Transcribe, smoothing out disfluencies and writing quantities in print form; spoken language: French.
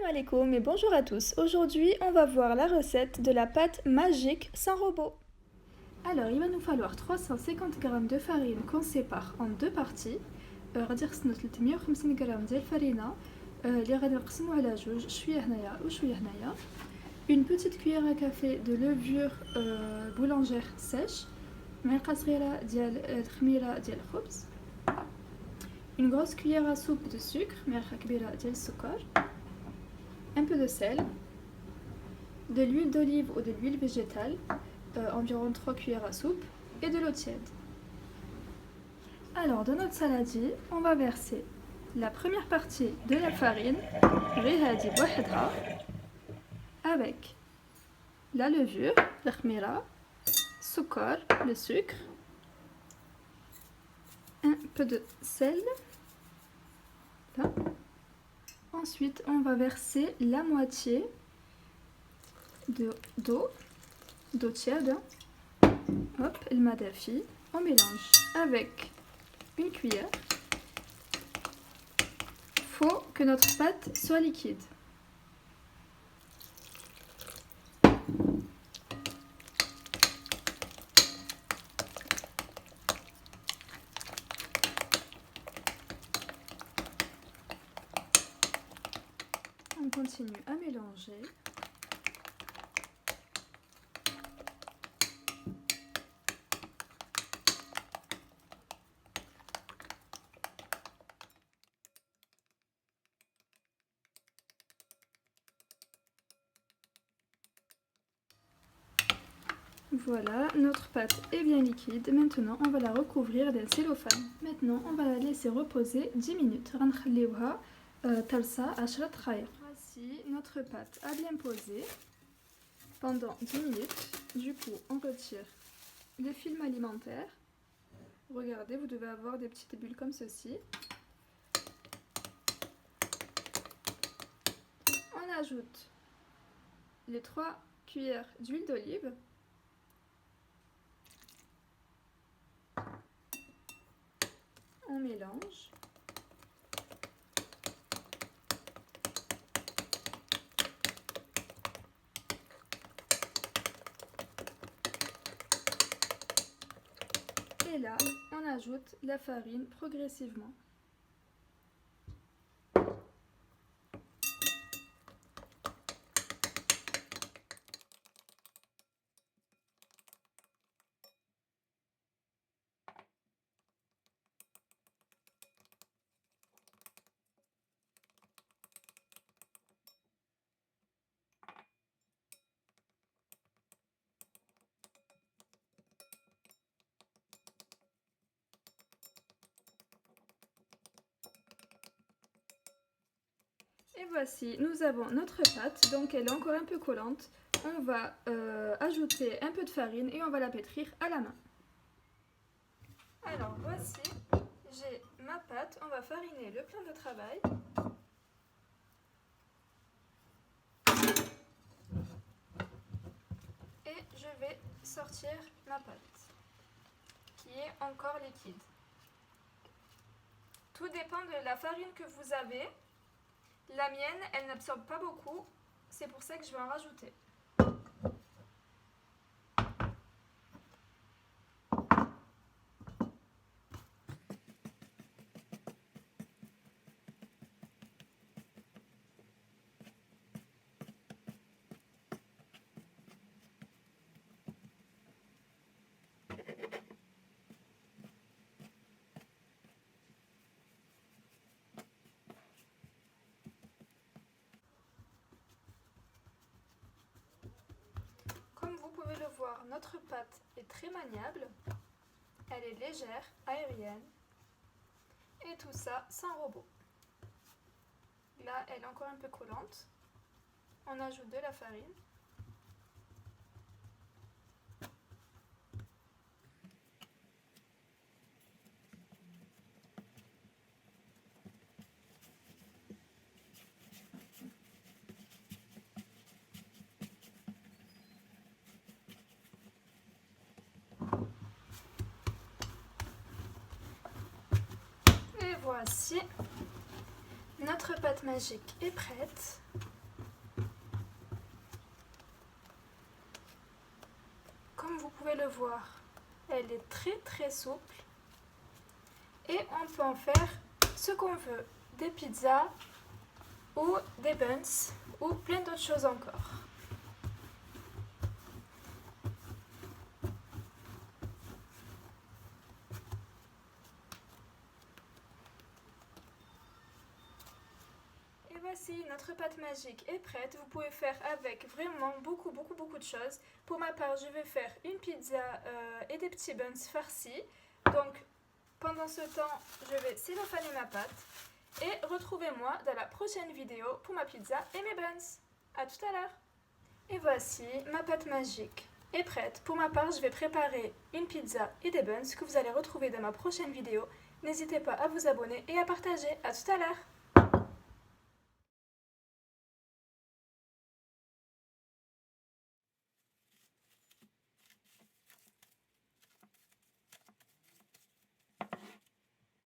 Alaikum et bonjour à tous. Aujourd'hui, on va voir la recette de la pâte magique sans robot. Alors, il va nous falloir 350 g de farine qu'on sépare en deux parties. غادي خصنا 350 g ديال الفرينة اللي غادي نقسمو على جوج شوية هنايا وشوية هنايا. Une petite cuillère à café de levure boulangère sèche. معلقة صغيرة ديال الخميرة ديال الخبز. Une grosse cuillère à soupe de sucre, معلقة كبيرة ديال السكر. Un peu de sel, de l'huile d'olive ou de l'huile végétale, environ 3 cuillères à soupe, et de l'eau tiède. Alors, dans notre saladier, on va verser la première partie de la farine, avec la levure, la khmira, le sucre, un peu de sel. Là. Ensuite, on va verser la moitié d'eau tiède. Hop, le madafi. On mélange avec une cuillère. Il faut que notre pâte soit liquide. On continue à mélanger. Voilà, notre pâte est bien liquide. Maintenant, on va la recouvrir d'un cellophane. Maintenant, on va la laisser reposer 10 minutes. Voici, notre pâte a bien posé pendant 10 minutes. Du coup, on retire le film alimentaire. Regardez, vous devez avoir des petites bulles comme ceci. On ajoute les 3 cuillères d'huile d'olive. On mélange. Et là, on ajoute la farine progressivement. Et voici, nous avons notre pâte, donc elle est encore un peu collante. On va ajouter un peu de farine et on va la pétrir à la main. Alors voici, j'ai ma pâte, on va fariner le plan de travail. Et je vais sortir ma pâte, qui est encore liquide. Tout dépend de la farine que vous avez. La mienne, elle n'absorbe pas beaucoup, c'est pour ça que je vais en rajouter. Vous pouvez le voir, notre pâte est très maniable, elle est légère, aérienne, et tout ça sans robot. Là, elle est encore un peu collante. On ajoute de la farine. Voici, notre pâte magique est prête. voir, elle est très souple. Et on peut en faire ce qu'on veut, des pizzas ou des buns ou plein d'autres choses encore. Et voici, notre pâte magique est prête. Vous pouvez faire avec vraiment beaucoup de choses. Pour ma part, je vais faire une pizza et des petits buns farcis. Donc, pendant ce temps, je vais cellophaner ma pâte. Et retrouvez-moi dans la prochaine vidéo pour ma pizza et mes buns. A tout à l'heure. Et voici, ma pâte magique est prête. Pour ma part, je vais préparer une pizza et des buns que vous allez retrouver dans ma prochaine vidéo. N'hésitez pas à vous abonner et à partager. A tout à l'heure.